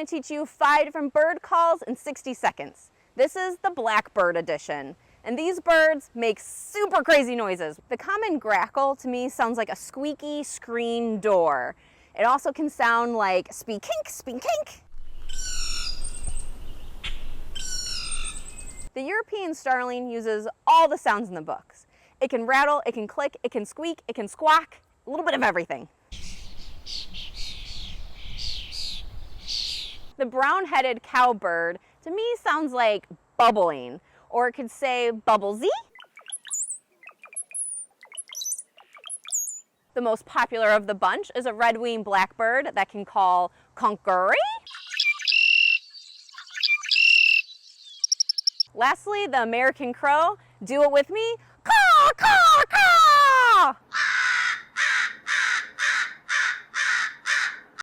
going to teach you 5 different bird calls in 60 seconds. This is the Blackbird edition. And these birds make super crazy noises. The common grackle to me sounds like a squeaky screen door. It also can sound like speak-kink, speak-kink. The European starling uses all the sounds in the books. It can rattle, it can click, it can squeak, it can squawk, a little bit of everything. The brown-headed cowbird to me sounds like bubbling, or it could say bubblesy. The most popular of the bunch is a red-winged blackbird that can call conkery. Lastly, the American crow, do it with me,